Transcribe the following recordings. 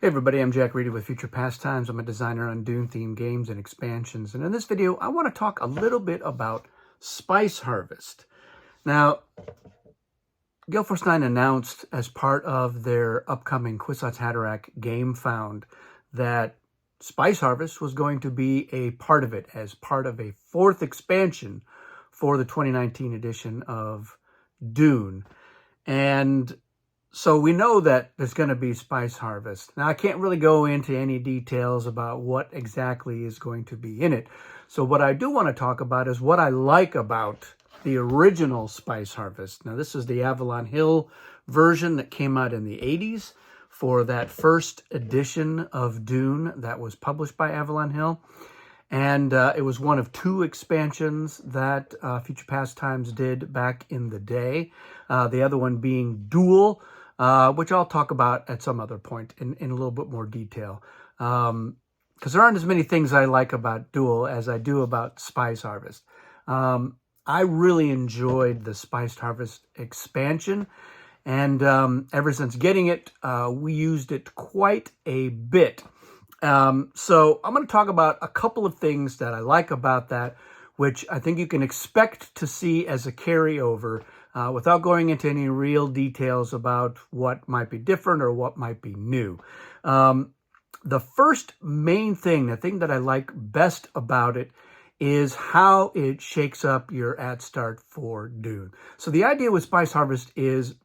Hey everybody, I'm Jack Reedy with Future Pastimes. I'm a designer on Dune-themed games and expansions. And in this video, I want to talk a little bit about Spice Harvest. Now, Gale Force 9 announced as part of their upcoming Kwisatz Haderach game found that Spice Harvest was going to be a part of it as part of a fourth expansion for the 2019 edition of Dune. And so we know that there's going to be Spice Harvest. Now, I can't really go into any details about what exactly is going to be in it. So what I do want to talk about is what I like about the original Spice Harvest. Now, this is the Avalon Hill version that came out in the 80s for that first edition of Dune that was published by Avalon Hill. And it was one of two expansions that Future Pastimes did back in the day. The other one being Duel, which I'll talk about at some other point in a little bit more detail. Because there aren't as many things I like about Duel as I do about Spice Harvest. I really enjoyed the Spice Harvest expansion. And ever since getting it, we used it quite a bit. So I'm going to talk about a couple of things that I like about that, which I think you can expect to see as a carryover without going into any real details about what might be different or what might be new. The first main thing, the thing that I like best about it, is how it shakes up your at start for Dune. So the idea with Spice Harvest is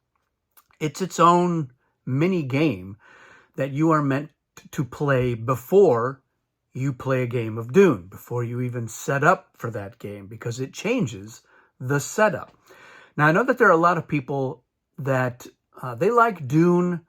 it's its own mini game that you are meant to play before you play a game of Dune, before you even set up for that game, because it changes the setup. Now, I know that there are a lot of people that they like Dune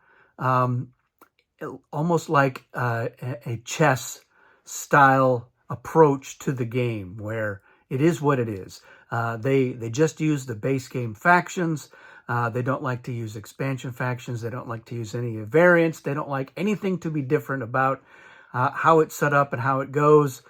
almost like a chess style approach to the game, where it is what it is. They just use the base game factions. They don't like to use expansion factions. They don't like to use any variants. They don't like anything to be different about how it's set up and how it goes.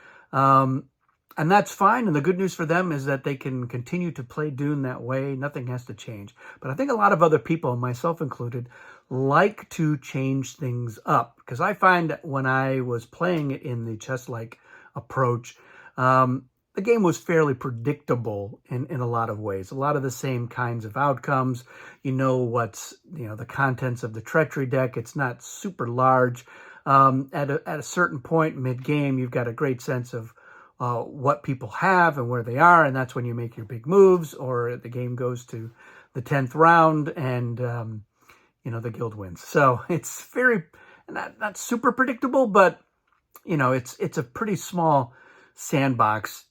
And that's fine. And the good news for them is that they can continue to play Dune that way. Nothing has to change. But I think a lot of other people, myself included, like to change things up. Because I find that when I was playing it in the chess-like approach, the game was fairly predictable in a lot of ways. A lot of the same kinds of outcomes. You know what's, the contents of the treachery deck. It's not super large. At a certain point mid-game, you've got a great sense of what people have and where they are, and that's when you make your big moves, or the game goes to the 10th round and, the guild wins. So it's very, not super predictable, but, it's a pretty small sandbox.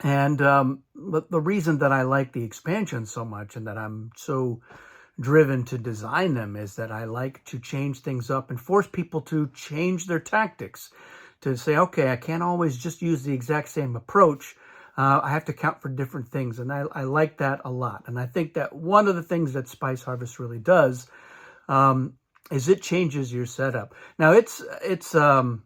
And the reason that I like the expansion so much and that I'm so driven to design them is that I like to change things up and force people to change their tactics, to say, okay, I can't always just use the exact same approach. I have to count for different things. And I like that a lot. And I think that one of the things that Spice Harvest really does is it changes your setup. Now, it's a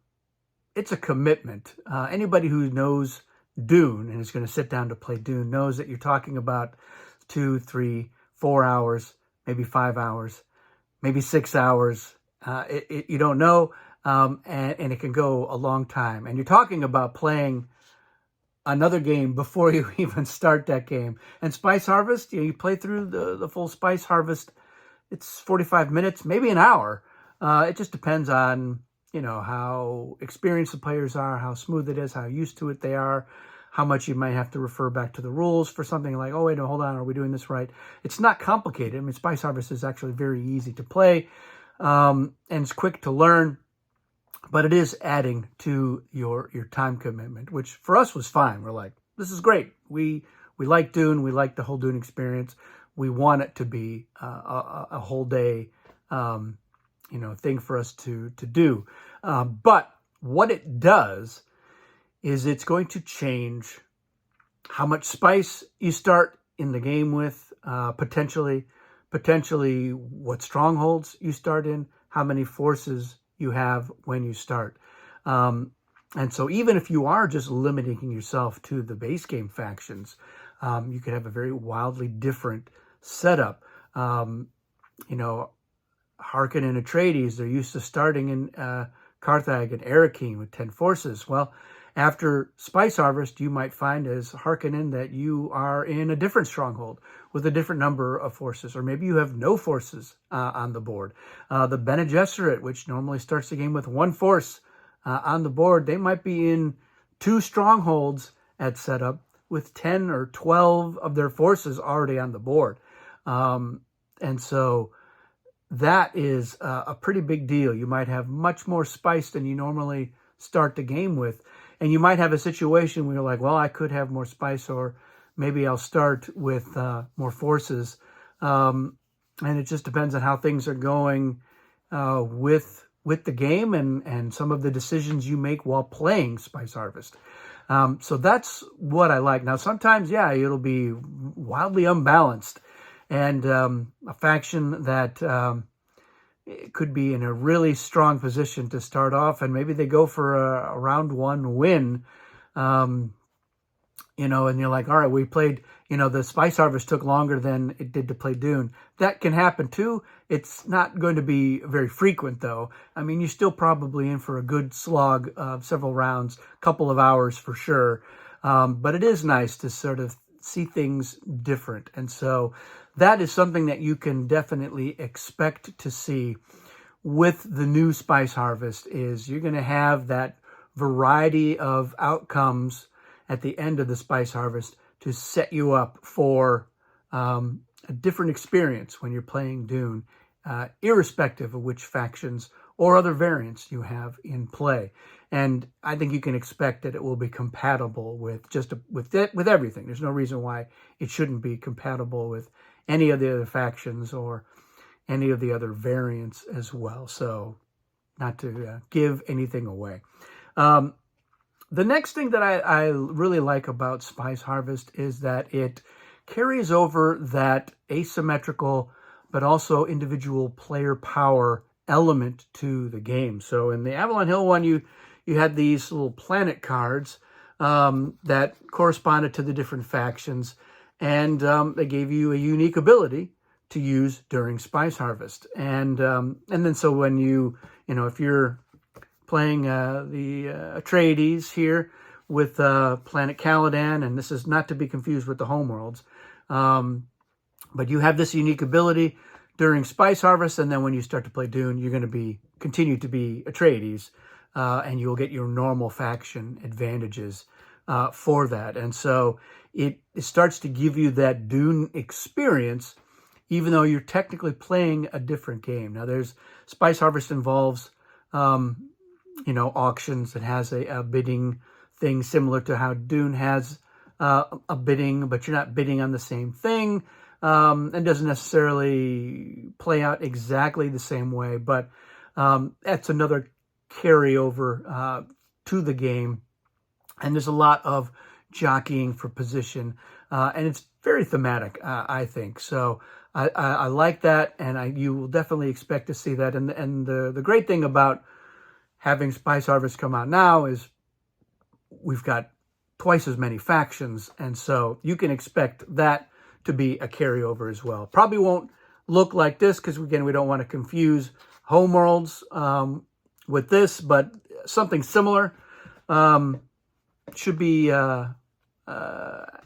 commitment. Anybody who knows Dune and is going to sit down to play Dune knows that you're talking about 2, 3, 4 hours, maybe 5 hours, maybe 6 hours. You don't know, and it can go a long time. And you're talking about playing another game before you even start that game. And Spice Harvest, you play through the full Spice Harvest. It's 45 minutes, maybe an hour. It just depends on how experienced the players are, how smooth it is, how used to it they are, how much you might have to refer back to the rules for something like, oh, wait, no, hold on, are we doing this right? It's not complicated. I mean, Spice Harvest is actually very easy to play, and it's quick to learn, but it is adding to your time commitment, which for us was fine. We're like, this is great. We like Dune. We like the whole Dune experience. We want it to be a whole day thing for us to do. But what it does is it's going to change how much spice you start in the game with, potentially what strongholds you start in, how many forces you have when you start. And so even if you are just limiting yourself to the base game factions, you could have a very wildly different setup. Harkin and Atreides, they're used to starting in Carthage and Arakeen with 10 forces. Well, after Spice Harvest, you might find as Harkonnen that you are in a different stronghold with a different number of forces, or maybe you have no forces on the board. The Bene Gesserit, which normally starts the game with 1 force on the board, they might be in 2 strongholds at setup with 10 or 12 of their forces already on the board. And so that is a pretty big deal. You might have much more spice than you normally start the game with. And you might have a situation where you're like, well, I could have more spice, or maybe I'll start with more forces. And it just depends on how things are going with the game and some of the decisions you make while playing Spice Harvest. So that's what I like. Now, sometimes, yeah, it'll be wildly unbalanced. And a faction that could be in a really strong position to start off, and maybe they go for a round 1 win, and you're like, all right, we played, the Spice Harvest took longer than it did to play Dune. That can happen too. It's not going to be very frequent, though. I mean, you're still probably in for a good slog of several rounds, couple of hours for sure. But it is nice to sort of see things different. And so that is something that you can definitely expect to see with the new Spice Harvest, is you're going to have that variety of outcomes at the end of the Spice Harvest to set you up for a different experience when you're playing Dune, irrespective of which factions or other variants you have in play. And I think you can expect that it will be compatible with with everything. There's no reason why it shouldn't be compatible with any of the other factions or any of the other variants as well. So not to give anything away. The next thing that I really like about Spice Harvest is that it carries over that asymmetrical but also individual player power element to the game. So in the Avalon Hill one, you had these little planet cards that corresponded to the different factions, and they gave you a unique ability to use during Spice Harvest. And then so when if you're playing the Atreides here with Planet Caladan, and this is not to be confused with the homeworlds, but you have this unique ability during Spice Harvest, and then when you start to play Dune, you're going to continue to be Atreides, and you'll get your normal faction advantages for that. And so it starts to give you that Dune experience, even though you're technically playing a different game. Now, Spice Harvest involves auctions. It has a bidding thing similar to how Dune has a bidding, but you're not bidding on the same thing. And doesn't necessarily play out exactly the same way, but that's another carryover to the game. And there's a lot of jockeying for position, and it's very thematic, I think. So I like that, and you will definitely expect to see that. And the great thing about having Spice Harvest come out now is we've got twice as many factions, and so you can expect that to be a carryover as well. Probably won't look like this because, again, we don't want to confuse homeworlds with this, but something similar should be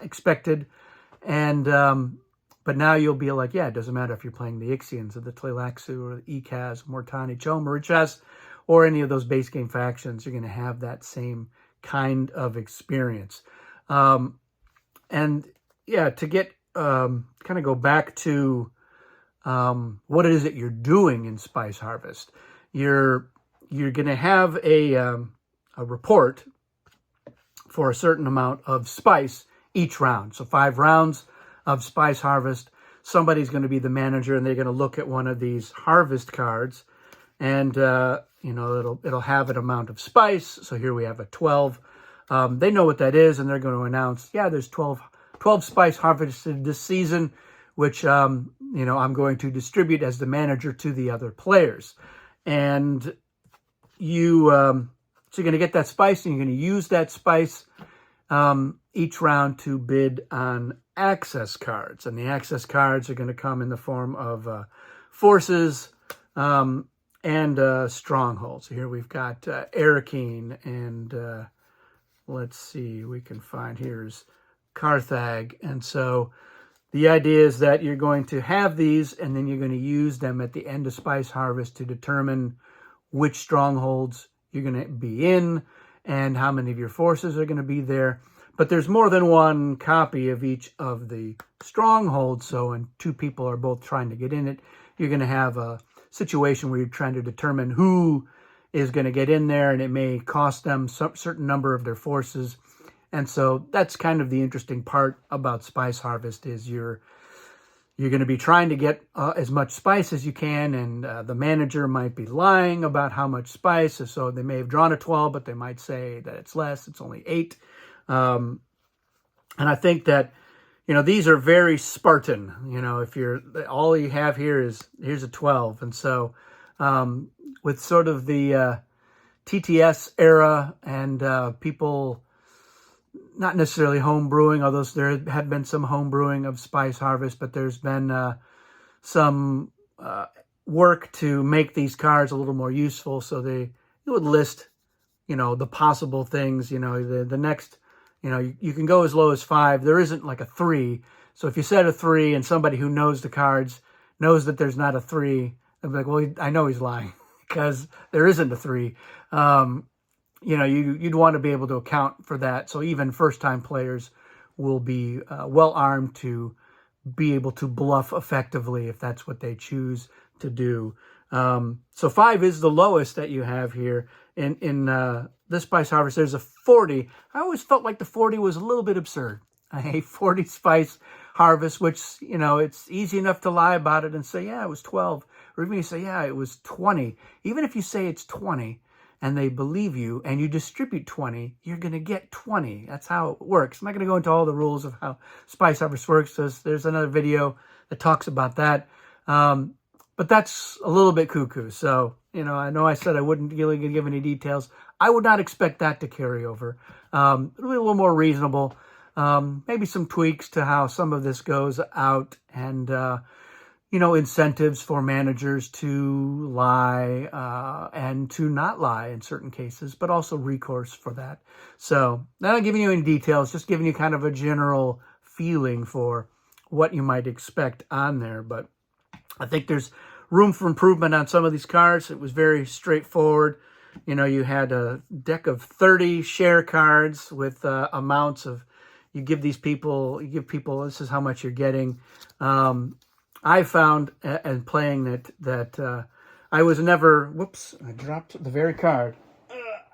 expected. And but now you'll be like, yeah, it doesn't matter if you're playing the Ixians or the Tleilaxu or the Ekaz, Mortani, Chomarichas, or any of those base game factions. You're going to have that same kind of experience. And yeah, to get kind of go back to what it is that you're doing in Spice Harvest, you're going to have a report for a certain amount of spice each round. So 5 rounds of Spice Harvest. Somebody's going to be the manager, and they're going to look at one of these harvest cards, and it'll have an amount of spice. So here we have a 12. They know what that is, and they're going to announce, yeah, there's 12 spice harvested this season, which I'm going to distribute as the manager to the other players. And so you're going to get that spice, and you're going to use that spice each round to bid on access cards. And the access cards are going to come in the form of forces, and strongholds. So here we've got Arakeen, and let's see, we can find here's Carthag. And so the idea is that you're going to have these, and then you're going to use them at the end of Spice Harvest to determine which strongholds you're going to be in and how many of your forces are going to be there. But there's more than one copy of each of the strongholds. So when two people are both trying to get in it, you're going to have a situation where you're trying to determine who is going to get in there, and it may cost them some certain number of their forces. And so that's kind of the interesting part about Spice Harvest is you're going to be trying to get as much spice as you can, and the manager might be lying about how much spice. So they may have drawn a 12, but they might say that it's less, it's only 8. And I think that, these are very Spartan. If you're, all you have here is, here's a 12. And so with sort of the TTS era and people not necessarily home brewing, although there have been some home brewing of Spice Harvest, but there's been some work to make these cards a little more useful. So they would list, the possible things, the next, you can go as low as 5. There isn't like a 3. So if you set a 3 and somebody who knows the cards knows that there's not a 3, they'll be like, well, I know he's lying because there isn't a 3. You'd want to be able to account for that. So even first-time players will be well-armed to be able to bluff effectively if that's what they choose to do. So 5 is the lowest that you have here. In this Spice Harvest, there's a 40. I always felt like the 40 was a little bit absurd. A 40 Spice Harvest, which, it's easy enough to lie about it and say, yeah, it was 12. Or even you say, yeah, it was 20. Even if you say it's 20, and they believe you, and you distribute 20, you're going to get 20. That's how it works. I'm not going to go into all the rules of how Spice Harvest works. There's another video that talks about that. But that's a little bit cuckoo. So, I know I said I wouldn't really give any details. I would not expect that to carry over. It'll be a little more reasonable. Maybe some tweaks to how some of this goes out, and incentives for managers to lie and to not lie in certain cases, but also recourse for that. So not giving you any details, just giving you kind of a general feeling for what you might expect on there. But I think there's room for improvement on some of these cards. It was very straightforward. You had a deck of 30 share cards with amounts of, you give people, this is how much you're getting. I found, and playing that I was never, I dropped the very card.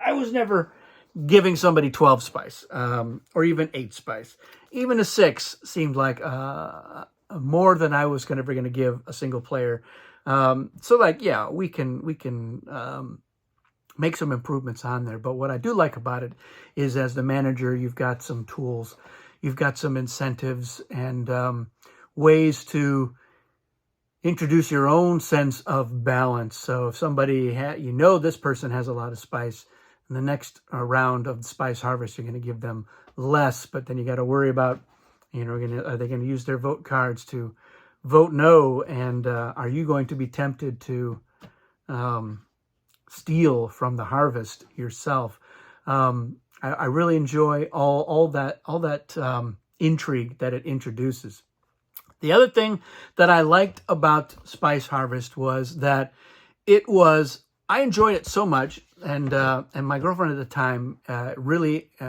I was never giving somebody 12 spice, or even 8 spice. Even a 6 seemed like more than I was ever going to give a single player. So yeah, we can make some improvements on there. But what I do like about it is, as the manager, you've got some tools, you've got some incentives and ways to introduce your own sense of balance. So if somebody, this person has a lot of spice, in the next round of the Spice Harvest, you're going to give them less, but then you got to worry about, are they going to use their vote cards to vote no? And are you going to be tempted to steal from the harvest yourself? I really enjoy all that intrigue that it introduces. The other thing that I liked about Spice Harvest was that I enjoyed it so much, and my girlfriend at the time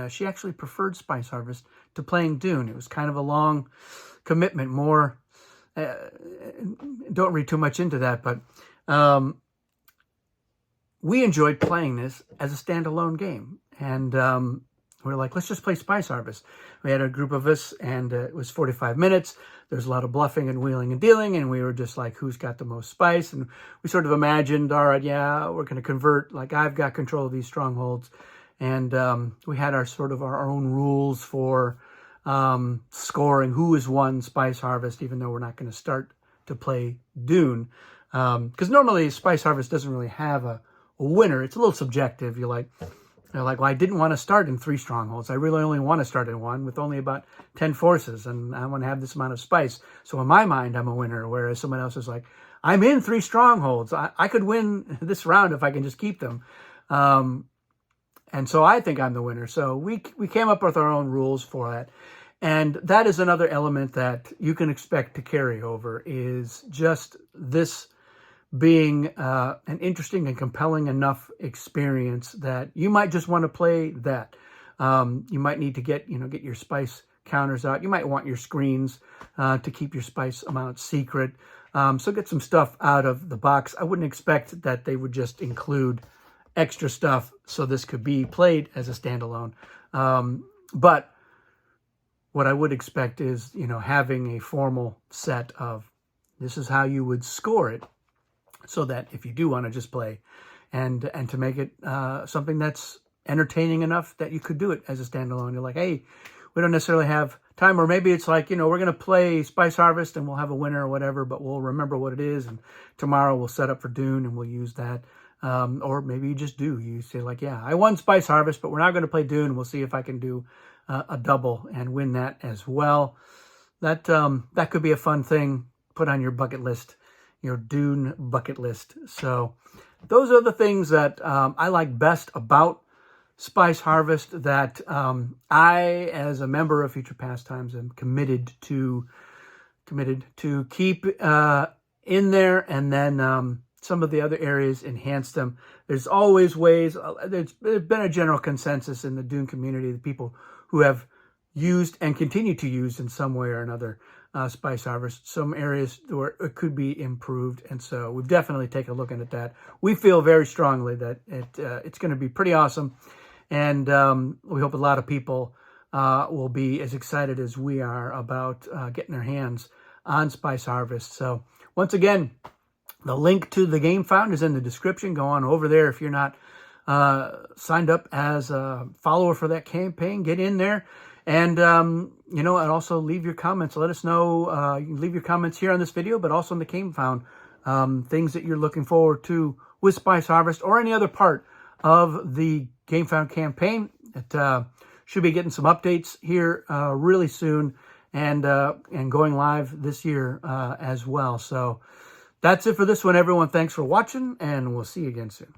she actually preferred Spice Harvest to playing Dune. It was kind of a long commitment, more, don't read too much into that, but we enjoyed playing this as a standalone game, and we were like, let's just play Spice Harvest. We had a group of us, and it was 45 minutes. There's a lot of bluffing and wheeling and dealing, and we were just like, who's got the most spice? And we sort of imagined, all right, yeah, we're going to convert, like I've got control of these strongholds. And we had our own rules for scoring who has won Spice Harvest, even though we're not going to start to play Dune. Because normally Spice Harvest doesn't really have a winner. It's a little subjective. You're like, well, I didn't want to start in 3 strongholds. I really only want to start in 1 with only about 10 forces, and I want to have this amount of spice. So in my mind, I'm a winner, whereas someone else is like, I'm in 3 strongholds. I could win this round if I can just keep them. And so I think I'm the winner. So we came up with our own rules for that. And that is another element that you can expect to carry over, is just this being an interesting and compelling enough experience that you might just want to play that. You might need to get your spice counters out. You might want your screens to keep your spice amount secret. So get some stuff out of the box. I wouldn't expect that they would just include extra stuff so this could be played as a standalone. But what I would expect is, having a formal set of, this is how you would score it, so that if you do want to just play and to make it something that's entertaining enough that you could do it as a standalone. You're like, hey, we don't necessarily have time, or maybe it's like, we're going to play Spice Harvest and we'll have a winner or whatever, but we'll remember what it is, and tomorrow we'll set up for Dune and we'll use that. Or maybe you just do. You say like, yeah, I won Spice Harvest, but we're not going to play Dune. We'll see if I can do a double and win that as well. That could be a fun thing. Put on your bucket list, your Dune bucket list. So those are the things that I like best about Spice Harvest, that I, as a member of Future Pastimes, am committed to keep in there, and then some of the other areas enhance them. There's always ways. There's been a general consensus in the Dune community, the people who have used and continue to use in some way or another Spice Harvest, some areas where it could be improved. And so we've definitely taken a look at that. We feel very strongly that it's going to be pretty awesome. And we hope a lot of people will be as excited as we are about getting their hands on Spice Harvest. So once again, the link to the Game Found is in the description. Go on over there if you're not signed up as a follower for that campaign. Get in there. And, and also leave your comments. Let us know. You can leave your comments here on this video, but also in the Game Found, things that you're looking forward to with Spice Harvest or any other part of the Game Found campaign. It should be getting some updates here really soon, and going live this year as well. So that's it for this one, everyone. Thanks for watching, and we'll see you again soon.